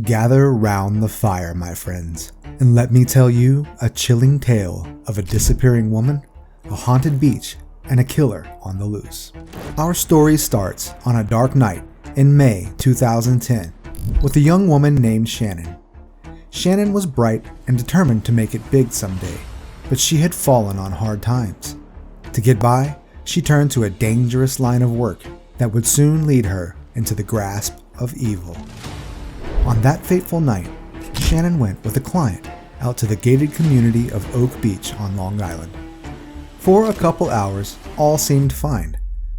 Gather round the fire, my friends, and let me tell you a chilling tale of a disappearing woman, a haunted beach, and a killer on the loose. Our story starts on a dark night in May 2010 with a young woman named Shannon. Shannon was bright and determined to make it big someday, but she had fallen on hard times. To get by, she turned to a dangerous line of work that would soon lead her into the grasp of evil. On that fateful night, Shannon went with a client out to the gated community of Oak Beach on Long Island. For a couple hours, all seemed fine,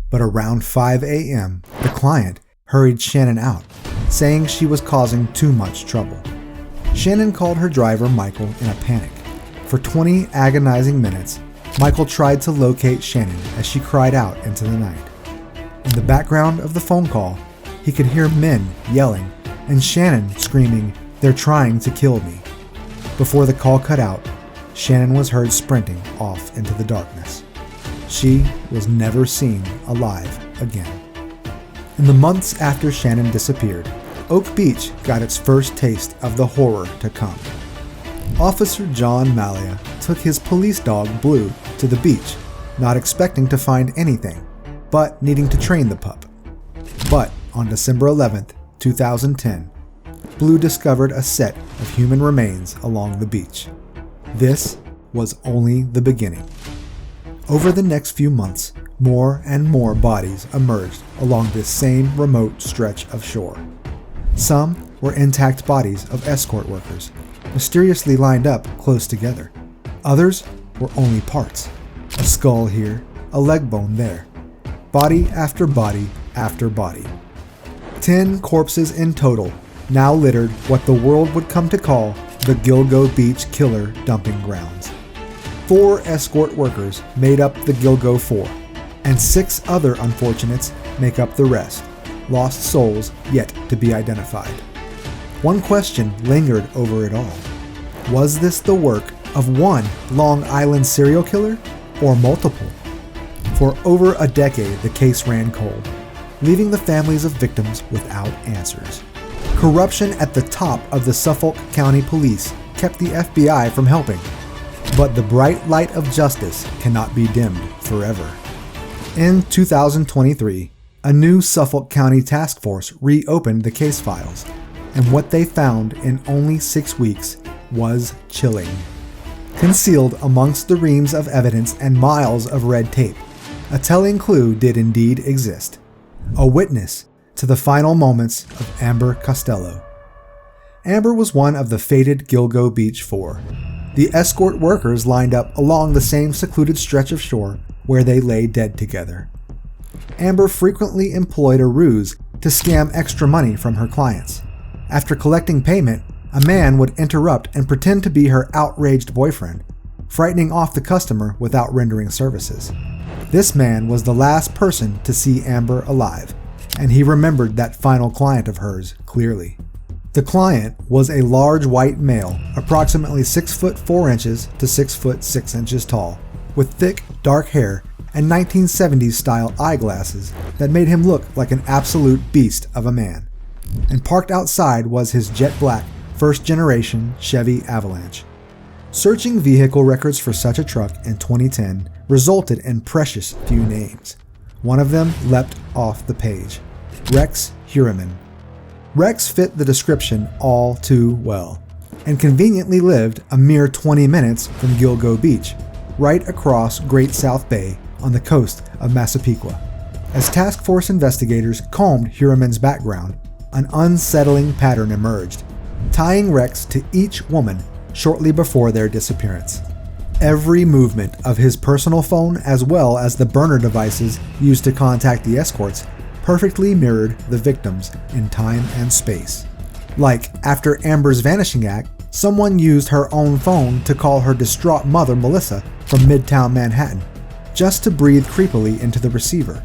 but around 5 a.m., the client hurried Shannon out, saying she was causing too much trouble. Shannon called her driver Michael in a panic. For 20 agonizing minutes, Michael tried to locate Shannon as she cried out into the night. In the background of the phone call, he could hear men yelling and Shannon screaming, "They're trying to kill me." Before the call cut out, Shannon was heard sprinting off into the darkness. She was never seen alive again. In the months after Shannon disappeared, Oak Beach got its first taste of the horror to come. Officer John Malia took his police dog Blue to the beach, not expecting to find anything, but needing to train the pup. But on December 11th, 2010, Blue discovered a set of human remains along the beach. This was only the beginning. Over the next few months, more and more bodies emerged along this same remote stretch of shore. Some were intact bodies of escort workers, mysteriously lined up close together. Others were only parts. A skull here, a leg bone there. Body after body after body. 10 corpses in total now littered what the world would come to call the Gilgo Beach killer dumping grounds. 4 escort workers made up the Gilgo 4, and 6 other unfortunates make up the rest, lost souls yet to be identified. One question lingered over it all. Was this the work of one Long Island serial killer or multiple? For over a decade, the case ran cold, leaving the families of victims without answers. Corruption at the top of the Suffolk County Police kept the FBI from helping, but the bright light of justice cannot be dimmed forever. In 2023, a new Suffolk County task force reopened the case files, and what they found in only 6 weeks was chilling. Concealed amongst the reams of evidence and miles of red tape, a telling clue did indeed exist. A witness to the final moments of Amber Costello. Amber was one of the fated Gilgo Beach 4, the escort workers lined up along the same secluded stretch of shore where they lay dead together. Amber frequently employed a ruse to scam extra money from her clients. After collecting payment, a man would interrupt and pretend to be her outraged boyfriend, frightening off the customer without rendering services. This man was the last person to see Amber alive, and he remembered that final client of hers clearly. The client was a large white male, approximately 6 foot 4 inches to 6 foot 6 inches tall, with thick, dark hair and 1970s style eyeglasses that made him look like an absolute beast of a man. And parked outside was his jet black, first generation Chevy Avalanche. Searching vehicle records for such a truck in 2010 resulted in precious few names. One of them leapt off the page: Rex Heuermann. Rex fit the description all too well, and conveniently lived a mere 20 minutes from Gilgo Beach, right across Great South Bay on the coast of Massapequa. As task force investigators combed Heuermann's background, an unsettling pattern emerged, tying Rex to each woman shortly before their disappearance. Every movement of his personal phone, as well as the burner devices used to contact the escorts, perfectly mirrored the victims in time and space. Like after Amber's vanishing act, someone used her own phone to call her distraught mother Melissa from Midtown Manhattan, just to breathe creepily into the receiver.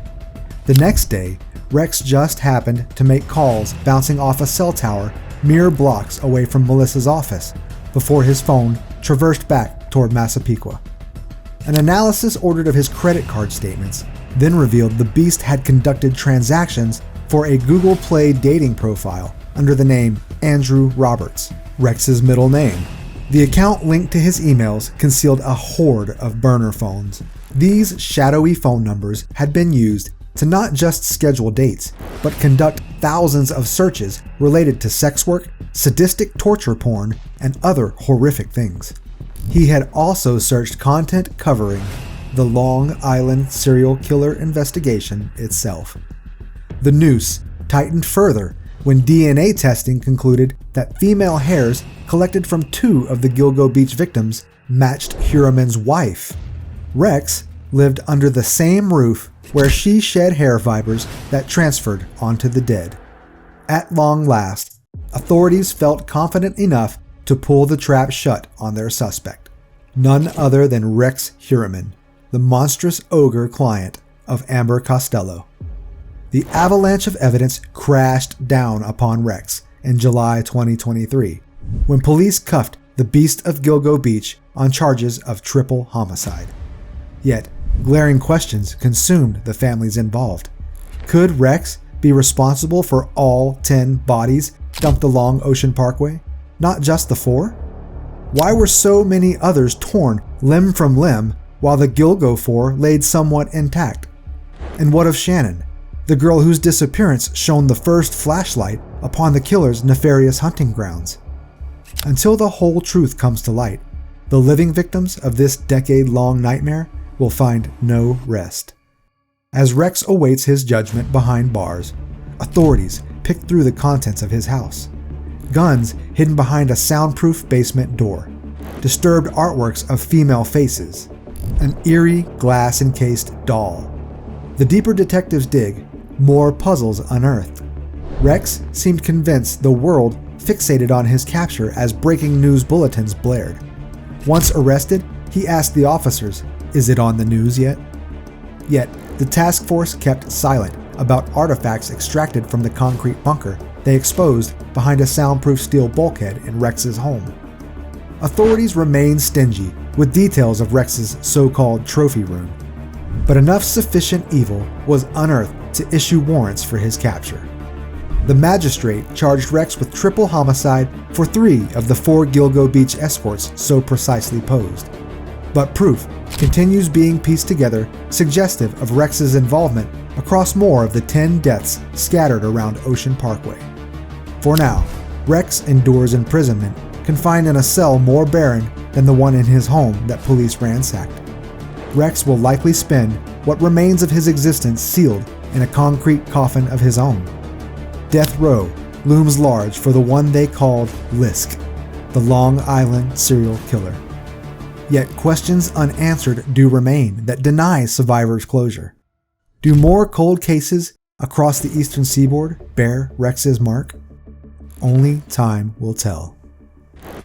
The next day, Rex just happened to make calls bouncing off a cell tower mere blocks away from Melissa's office, before his phone traversed back toward Massapequa. An analysis ordered of his credit card statements then revealed the beast had conducted transactions for a Google Play dating profile under the name Andrew Roberts, Rex's middle name. The account linked to his emails concealed a horde of burner phones. These shadowy phone numbers had been used to not just schedule dates, but conduct thousands of searches related to sex work, sadistic torture porn, and other horrific things. He had also searched content covering the Long Island serial killer investigation itself. The noose tightened further when DNA testing concluded that female hairs collected from 2 of the Gilgo Beach victims matched Heuermann's wife. Rex lived under the same roof where she shed hair fibers that transferred onto the dead. At long last, authorities felt confident enough to pull the trap shut on their suspect, none other than Rex Heuermann, the monstrous ogre client of Amber Costello. The avalanche of evidence crashed down upon Rex in July 2023, when police cuffed the Beast of Gilgo Beach on charges of triple homicide. Yet, glaring questions consumed the families involved. Could Rex be responsible for all 10 bodies dumped along Ocean Parkway, not just the 4? Why were so many others torn limb from limb while the Gilgo 4 laid somewhat intact? And what of Shannon, the girl whose disappearance shone the first flashlight upon the killer's nefarious hunting grounds? Until the whole truth comes to light, the living victims of this decade-long nightmare will find no rest. As Rex awaits his judgment behind bars, authorities pick through the contents of his house. Guns hidden behind a soundproof basement door, disturbed artworks of female faces, an eerie glass-encased doll. The deeper detectives dig, more puzzles unearthed. Rex seemed convinced the world fixated on his capture as breaking news bulletins blared. Once arrested, he asked the officers, "Is it on the news yet?" Yet, the task force kept silent about artifacts extracted from the concrete bunker they exposed behind a soundproof steel bulkhead in Rex's home. Authorities remained stingy with details of Rex's so-called trophy room, but enough sufficient evil was unearthed to issue warrants for his capture. The magistrate charged Rex with triple homicide for 3 of the 4 Gilgo Beach escorts so precisely posed. But proof continues being pieced together suggestive of Rex's involvement across more of the 10 deaths scattered around Ocean Parkway. For now, Rex endures imprisonment, confined in a cell more barren than the one in his home that police ransacked. Rex will likely spend what remains of his existence sealed in a concrete coffin of his own. Death Row looms large for the one they called Lisk, the Long Island serial killer. Yet questions unanswered do remain that deny survivors closure. Do more cold cases across the eastern seaboard bear Rex's mark? Only time will tell.